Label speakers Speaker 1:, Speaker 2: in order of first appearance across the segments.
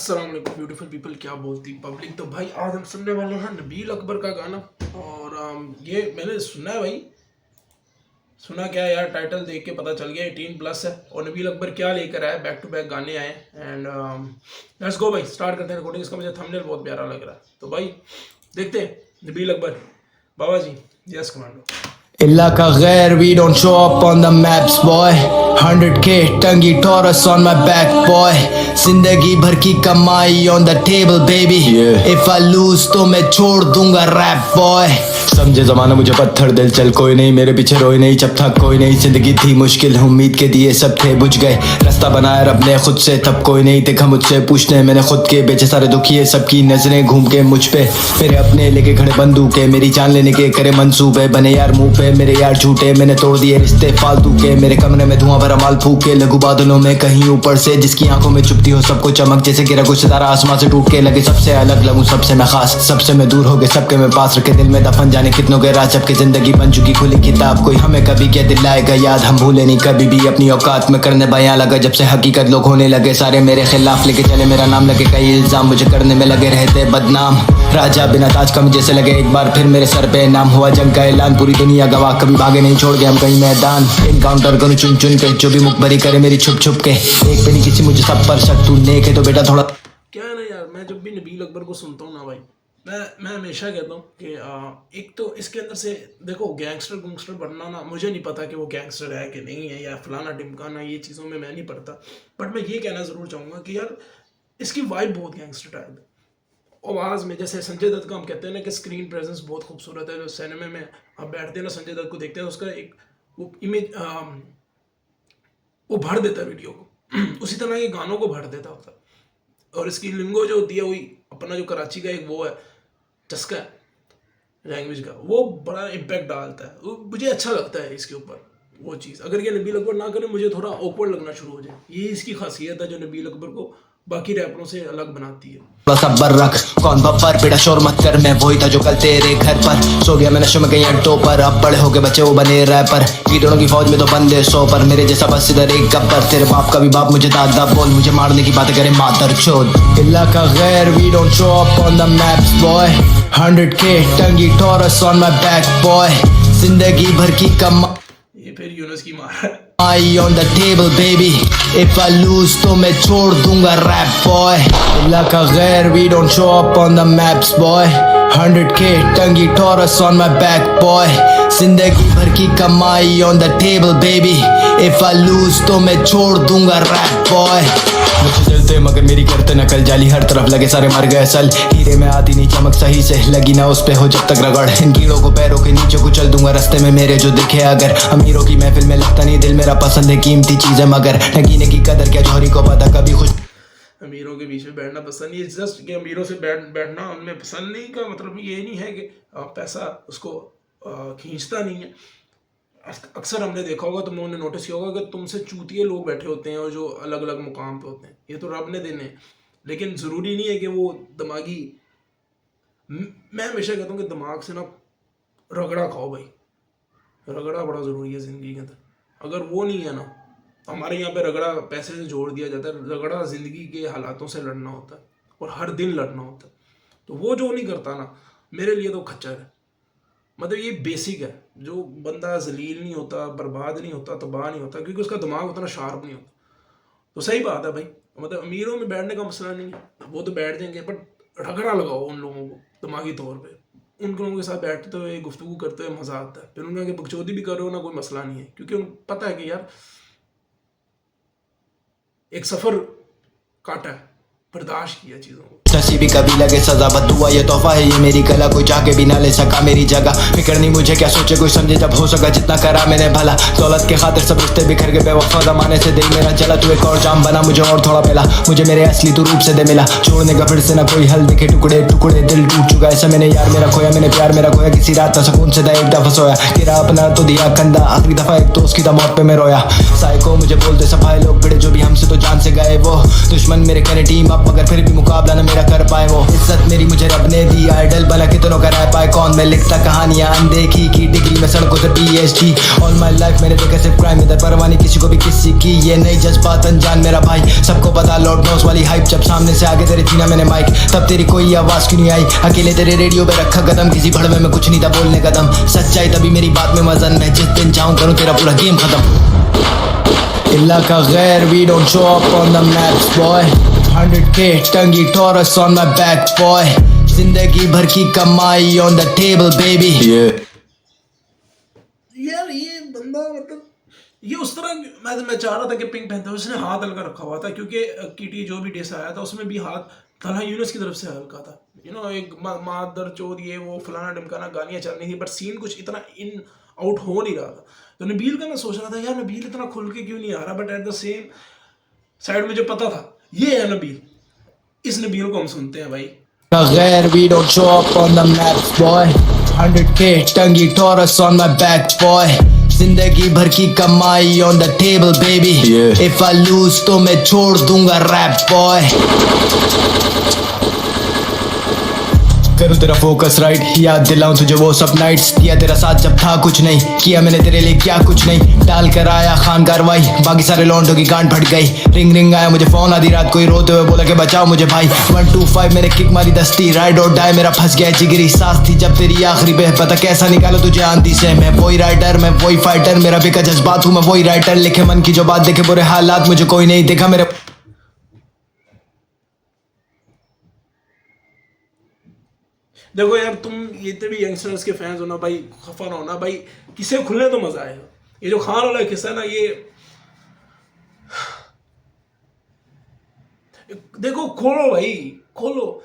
Speaker 1: अस्सलाम वालेकुम beautiful people, क्या बोलती पब्लिक। तो भाई आज हम सुनने वाले हैं नबील अकबर का गाना। और ये मैंने सुना है भाई, सुना क्या है यार, टाइटल देख के पता चल गया 18+ है। और नबील अकबर क्या लेकर आया, बैक टू बैक गाने आए। एंड लेट्स गो भाई, स्टार्ट करते हैं रिकॉर्डिंग। इसका मुझे थंबनेल बहुत प्यारा लग रहा है, तो भाई देखते हैं नबील अकबर बाबा जी। Yes commando.
Speaker 2: इलाका गैर, we don't show up on the maps boy. 100k टंगी Taurus on my back boy. जिंदगी भर की कमाई on the table baby. If I lose तो मैं छोड़ दूंगा rap boy. समझे जमाना मुझे पत्थर दिल, चल कोई नहीं मेरे पीछे रोई नहीं, जब था कोई नहीं जिंदगी थी मुश्किल, उम्मीद के दिए सब थे बुझ गए, रास्ता बनाया रब ने खुद से, तब कोई नहीं देखा मुझसे पूछने, मैंने खुद के बेचे सारे दुखिए, सबकी नजरें घूम के मुझ पे, मेरे अपने लेके खड़े बंदूके, मेरी जान लेने के करे मंसूबे, बने यार मुंह पे मेरे यार झूठे, मैंने तोड़ दिए रिश्ते फालतू के, मेरे कमरे में धुआं भरा माल फूके, लघु बादलों में कहीं ऊपर से, जिसकी आंखों में चुपती हो सबको चमक, जैसे गिरा कुछ सितारा आसमां से टूट के, लगे सबसे अलग लगूं सबसे मैं खास, सबसे मैं दूर हो गए सबके मैं पास, रखे दिल में दफन जाने कितनों के राज, सबकी जिंदगी बन चुकी खुली किताब, कोई हमें कभी क्या दिलाएगा याद, हम भूले नहीं कभी भी अपनी औकात में करने बयां लगा, जब से हकीकत लोग होने लगे सारे मेरे खिलाफ, लेके चले मेरा नाम लगे कई इल्जाम, मुझे करने में लगे रहते बदनाम, राजा बिना ताज का मुझे से लगे एक बार फिर मेरे सर पे नाम, हुआ जंग का ऐलान पूरी दुनिया गवाह, कभी भागे नहीं छोड़ गए हम कहीं मैदान, इनकाउंटर करूं चुन चुन के, जो भी मुखबरी करे मेरी छुप छुप के, एक पे नहीं किसी मुझे सब पर शक, तू नेक है तो बेटा थोड़ा
Speaker 1: क्या है ना यार, मैं जब भी नबील अकबर को सुनता हूँ ना भाई, मैं हमेशा कहता हूँ कि एक तो इसके अंदर से देखो, गैंगस्टर बनना ना, मुझे नहीं पता कि वो गैंगस्टर है कि नहीं है, या फलाना टिमकाना, ये चीज़ों में मैं नहीं पढ़ता, बट मैं ये कहना ज़रूर चाहूँगा कि यार इसकी वाइब बहुत गैंगस्टर टाइप है। आवाज़ में जैसे संजय दत्त का हम कहते हैं ना कि स्क्रीन प्रेजेंस बहुत खूबसूरत है, जो सिनेमा में आप बैठते हैं ना संजय दत्त को देखते हैं, उसका एक वो इमेज वो भर देता है वीडियो को उसी तरह ये गानों को भर देता होता है। और इसकी लिंगो जो होती है, वही अपना जो कराची का एक वो है चस्का है लैंग्वेज का, वो बड़ा इम्पैक्ट डालता है, वो मुझे अच्छा लगता है इसके ऊपर वो चीज़। अगर ये नबील अकबर ना करे, मुझे थोड़ा ऑकवर्ड लगना शुरू हो जाए, ये इसकी खासियत है जो नबील अकबर को बाकी रैपरों से अलग बनाती है।
Speaker 2: सब्र रख, कौन बब्बर बेटा शोर मत कर, मैं वही था जो कल तेरे घर पर सो गया, मैं नशे में गई अड्डों पर, अब बड़े हो गए बच्चे वो बने रैपर, कीड़ों की फौज में तो बंदे 100 पर, मेरे जैसा बस इधर एक गब्बर, तेरे बाप का भी बाप मुझे दादा बोल, मुझे मारने की बातें करे मादर चोद, इलाका गैर, we don't show up on the maps boy, 100k टंगी Taurus on my back boy, जिंदगी भर की कमाई
Speaker 1: ये फिर यूनुस की मार है।
Speaker 2: on the table baby, if I lose तो मैं छोड़ दूंगा rap boy, इलाका गैर, we don't show up on the maps boy, 100k टंगी Taurus on my back boy, जिंदगी भर की कमाई on the table baby, if I lose तो मैं छोड़ दूंगा rap boy, मुझे चलते मगर मेरी करते नकल, जाली हर तरफ लगे सारे मर गए असल, हीरे में आती नहीं चमक सही से, लगी ना उस पे हो जब तक रगड़, इन कीड़ों को पैरों के नीचे कुचल दूंगा रास्ते में मेरे जो दिखे अगर, अमीरों की महफिल में लगता नहीं दिल मेरा पसंद है कीमती चीज़ है, मगर नगीने की कदर क्या जौहरी को पता, कभी खुश
Speaker 1: अमीरों के बीच में बैठना पसंद नहीं है, जस्ट कि अमीरों से बैठना उनमें पसंद नहीं का मतलब ये नहीं है कि पैसा उसको खींचता नहीं है। अक्सर हमने देखा होगा, तुम लोगों ने नोटिस किया होगा कि तुमसे चूतिए लोग बैठे होते हैं और जो अलग अलग मुकाम पे होते हैं, ये तो रब ने देने हैं, लेकिन ज़रूरी नहीं है कि वो दिमागी। मैं हमेशा कहता हूँ कि दिमाग से ना रगड़ा खाओ भाई, रगड़ा बड़ा ज़रूरी है ज़िंदगी के अंदर। अगर वो नहीं है ना, हमारे यहाँ पे रगड़ा पैसे से जोड़ दिया जाता है, रगड़ा ज़िंदगी के हालातों से लड़ना होता है और हर दिन लड़ना होता है, तो वो जो नहीं करता ना, मेरे लिए तो खच्चर है। मतलब ये बेसिक है, जो बंदा जलील नहीं होता, बर्बाद नहीं होता, तबाह नहीं होता, क्योंकि उसका दिमाग उतना शार्प नहीं होता। तो सही बात है भाई, मतलब अमीरों में बैठने का मसला नहीं है, वो तो बैठ जाएंगे, बट रगड़ा लगाओ उन लोगों को दिमागी तौर पे, उन लोगों के साथ बैठते हुए गुफ्तगू करते हुए मज़ा आता है, फिर उनका कि बकचोदी भी करो ना, कोई मसला नहीं है, क्योंकि उनको पता है कि यार एक सफ़र काटा है, बर्दाश्त किया चीज़ों को।
Speaker 2: नसीबी कभी लगे सजा बदुआ, ये तोहफा है ये मेरी कला, कोई चाह के भी ना ले सका मेरी जगह, फिक्र नहीं मुझे क्या सोचे कोई समझे, जब हो सका जितना करा मैंने भला, दौलत के खातिर सब रिश्ते बिखर गए, बेवफा ज़माने से दिल मेरा चला, तू एक और जाम बना मुझे और थोड़ा मिला, मुझे मेरे असली तू रूप से दे मिला, छोड़ने का फिर से ना कोई हल दिखे, टुकड़े टुकड़े दिल टूट चुका ऐसा, मैंने यार मेरा खोया, मैंने प्यार मेरा खोया, किसी रात ना सुकून से था एक दफा सोया, तेरा अपना तो दिया कंधा, आखिरी दफा एक दोस्त की था मौत पे मैं रोया, साइको मुझे बोलते सफाई लोग बड़े, जो भी हमसे तो जान से गए वो दुश्मन मेरे करे टीम अप, बाप, मगर फिर भी मुकाबला न मेरा कर पाए वो। इज्जत मेरी मुझे रब ने दी, आइडल बना कितनों का रह पाए कौन। मैं लिखता कहानियां अनदेखी की, डिग्री में सड़कों से PhD। ऑल माई लाइफ मैंने देखा सिर्फ क्राइम, इधर परवाह नहीं किसी को भी किसी की। ये नई जज्बात अनजान मेरा भाई, सबको पता लॉर्ड नोस वाली हाइप। जब सामने से आगे तेरे छीना मैंने माइक, तब तेरी कोई आवाज क्यों नहीं आई। अकेले तेरे रेडियो पे रखा कदम, किसी भड़वे में कुछ नहीं था बोलने कदम। सच्चाई तभी मेरी बात में वजन, मैं जिस दिन चाहूं करूं तेरा पूरा गेम खत्म। इलाका गैर, we don't show up on the maps boy। 100K टंगी taurus on my back boy। जिंदगी भर की कमाई on the table baby।
Speaker 1: यार ये बंदा मतलब ये उस तरह मैं चाह रहा था कि पिंक पैंथर उसने हाथ हल्का रखा हुआ था, क्योंकि कीटी जो भी डिस आया था उसमें भी हाथ तलहा यूनुस की तरफ से हल्का था। एक मादर चोद ये वो फलाना ढमकाना गालियाँ चल रही थी, बट सीन कुछ इतना इन आउट हो नहीं रहा था। तो नबील का मैं सोच रहा था यार नबील इतना खुल के क्यों नहीं आ रहा, but at the same side मुझे पता था ये है नबील, इस नबील को हम सुनते हैं भाई।
Speaker 2: गैर, we don't show up on the maps boy। 100K टंगी taurus on my back boy। जिंदगी भर की कमाई on the table baby। If I lose तो मैं छोड़ दूंगा rap boy। करूँ तेरा फोकस राइट, याद दिलाऊं तुझे वो सब नाइट्स। किया तेरा साथ जब था कुछ नहीं, किया मैंने तेरे लिए क्या कुछ नहीं। डाल कर आया खान कार्रवाई, बाकी सारे लौंडों की गांड फट गई। रिंग रिंग आया मुझे फोन आधी रात, कोई रोते हुए बोला कि बचाओ मुझे भाई। 125 मैंने किक मारी दस्ती, राइड और डाई मेरा फंस गया जिगरी। सांस थी जब तेरी आखिरी पे, पता कैसा निकालो तुझे आंधी से। मैं वही राइडर, मैं वही फाइटर, मेरा बेका जज्बात हूँ मैं वही राइटर। लिखे मन की जो बात, देखे बुरे हालात, मुझे कोई नहीं देखा मेरे।
Speaker 1: देखो यार तुम जितने भी यंगस्टर्स के फैंस हो ना भाई, खफा ना होना भाई, किसे खुलने तो मजा आएगा। ये जो खान वाला किस्सा है ना, ये देखो खोलो भाई, खोलो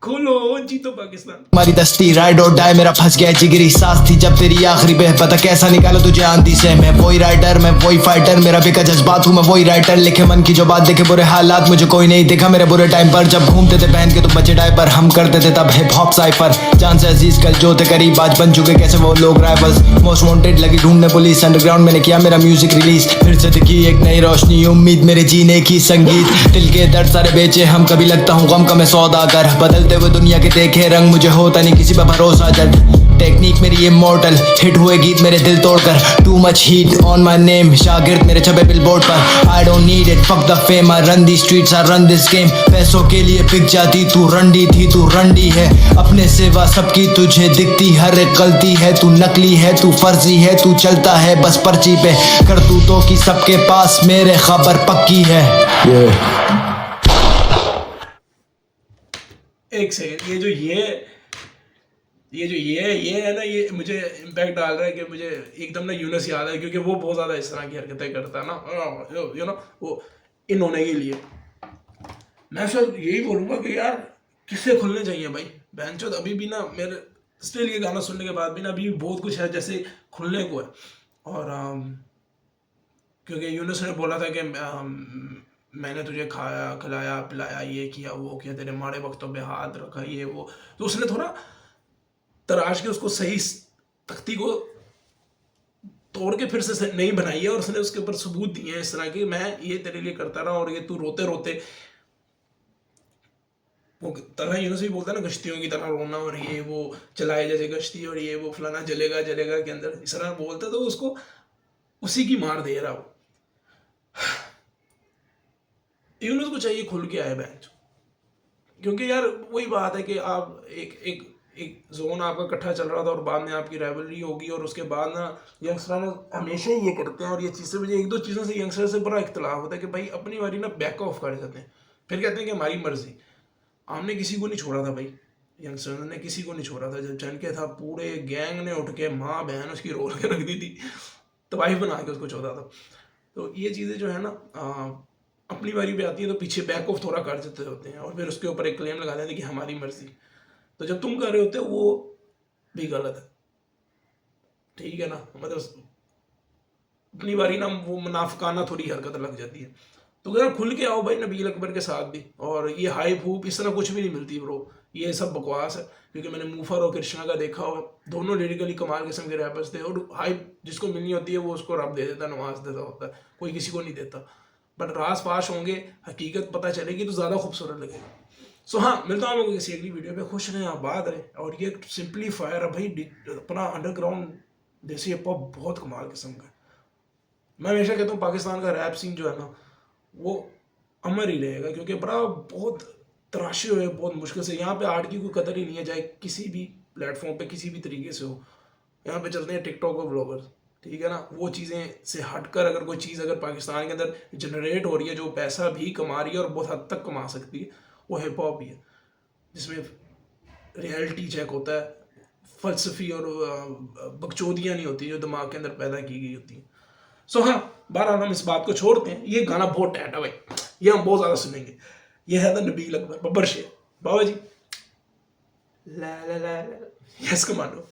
Speaker 1: खोलो जीतो पाकिस्तान।
Speaker 2: मारी दस्ती, राइड और डाई मेरा फंस गया जिगरी। सांस थी जब तेरी आखिरी पे, पता कैसा निकालो तुझे आंधी से। मैं वही राइडर, मैं वही फाइटर, मेरा बेका जज्बात हूँ मैं वही राइटर। लिखे मन की जो बात, देखे बुरे हालात, मुझे कोई नहीं देखा मेरे बुरे टाइम पर। जब घूमते थे पहन के तो बचे डायपर, हम करते थे तब हिप हॉप साइफर। जान से अजीज कल जो थे करीब, आज बन चुके कैसे वो लोग राइवल्स। मोस्ट वांटेड लगी ढूंढने पुलिस, अंडरग्राउंड मैंने किया मेरा म्यूजिक रिलीज। फिर से दिखी एक नई रोशनी, उम्मीद मेरे जीने की संगीत। दिल के दर्द सारे बेचे हम, कभी लगता हूँ गम का मैं सौदागर। बदलते हुए दुनिया के देखे रंग, मुझे होता नहीं किसी पर भरोसा। जब टेक्निक मेरी इमॉर्टल, हिट हुए गीत मेरे दिल तोड़कर। Too much heat on my name, शागिर्द मेरे छपे बिलबोर्ड पर। I don't need it, fuck the fame, I run the streets, I run this game. पैसों के लिए बिक जाती तू रंडी थी, तू रंडी है। अपने सिवा सबकी तुझे दिखती हर एक गलती है। तू नकली है, तू फर्जी है, तू चलता है बस पर्ची पे। करतूतों की सबके पास मेरे खबर पक्की है।
Speaker 1: एक सेकंड, ये है ना, ये मुझे इम्पैक्ट डाल रहा है कि मुझे एकदम ना यूनस याद है, क्योंकि वो बहुत ज़्यादा इस तरह की हरकतें करता है ना, वो इन होने के लिए। मैं शायद यही बोलूँगा कि यार किससे खुलने चाहिए भाई। बहनचोद अभी भी ना मेरे स्टिल ये गाना सुनने के बाद भी ना अभी भी बहुत कुछ है जैसे खुलने को है। और क्योंकि यूनुस ने बोला था कि मैंने तुझे खाया खिलाया पिलाया, ये किया वो किया, तेरे माड़े वक्तों पे हाथ रखा, ये वो। तो उसने थोड़ा तराश के उसको सही तख्ती को तोड़ के फिर से नहीं बनाई है, और उसने उसके ऊपर सबूत दिए हैं इस तरह के, मैं ये तेरे लिए करता रहा और ये तू रोते रोते। वो तरह यूनुस भी बोलता है ना, गश्तियों की तरह रोना, और ये वो चलाए जैसे गश्ती, और ये वो फलाना जलेगा जलेगा के अंदर इस तरह बोलता, तो उसको उसी की मार दे रहा हो। यूनुस को चाहिए खुल के आए बेंच, क्योंकि यार वही बात है कि आप एक जोन आपका इकट्ठा चल रहा था और बाद में आपकी राइवलरी होगी, और उसके बाद ना यंगस्टर हमेशा ही ये करते हैं। और ये चीज़ से मुझे एक दो चीज़ों से यंगस्टर से बड़ा इख्तलाफ होता है कि भाई अपनी बारी ना बैक ऑफ कर देते हैं, फिर कहते हैं कि हमारी मर्जी। हमने किसी को नहीं छोड़ा था भाई, यंगस्टर ने किसी को नहीं छोड़ा था। जब चन के था पूरे गैंग ने उठ के माँ बहन उसकी रोल के रख दी थी, तबाही बना के उसको छोड़ा था। तो ये चीज़ें जो है ना अपनी बारी पे आती है तो पीछे बैक ऑफ थोड़ा कर देते होते हैं, और फिर उसके ऊपर एक क्लेम लगा देते हैं कि हमारी मर्जी। तो जब तुम कर रहे होते हो वो भी गलत है, ठीक है ना। मतलब अपनी बारी ना वो मुनाफिकाना थोड़ी हरकत लग जाती है। तो यार खुल के आओ भाई नबील अकबर के साथ भी, और ये हाइप हूप इस तरह कुछ भी नहीं मिलती ब्रो, ये सब बकवास है। क्योंकि मैंने मूफर और कृष्णा का देखा, और दोनों लिरिकली कमाल किस्म के रैपर्स थे, और हाइप जिसको मिलनी होती है वो उसको रब दे देता, नवाज देता होता है, कोई किसी को नहीं देता। बट राज फाश होंगे, हकीकत पता चलेगी तो ज़्यादा खूबसूरत लगेगा। सो हाँ, मिलता हूँ आप लोगों को किसी अगली वीडियो पे। खुश रहें, आबाद रहें। और ये सिंपली फायर है भाई, अपना अंडरग्राउंड देसी हिप हॉप बहुत कमाल किस्म का है। मैं हमेशा कहता हूँ पाकिस्तान का रैप सीन जो है ना वो अमर ही रहेगा, क्योंकि बड़ा बहुत तराशे हुए, बहुत मुश्किल से। यहाँ पे आर्ट की कोई कदर ही नहीं है, चाहे किसी भी प्लेटफॉर्म पे किसी भी तरीके से हो। यहाँ पे चलते हैं टिकटॉक और ब्लॉगर, ठीक है ना। वो चीज़ें से हटकर अगर कोई चीज़ अगर पाकिस्तान के अंदर जनरेट हो रही है जो पैसा भी कमा रही है और बहुत हद तक कमा सकती है, वो हिप हॉप ही है, जिसमें रियलिटी चेक होता है, फलसफी और बकचोदियाँ नहीं होती जो दिमाग के अंदर पैदा की गई होती हैं। सो हाँ, बहरहाल हम इस बात को छोड़ते हैं। ये गाना बहुत टैट है भाई, ये हम बहुत ज़्यादा सुनेंगे। ये है द नबील अकबर बब्बर शेर। बाबा जी ला ला ला ला, यस कमांडो।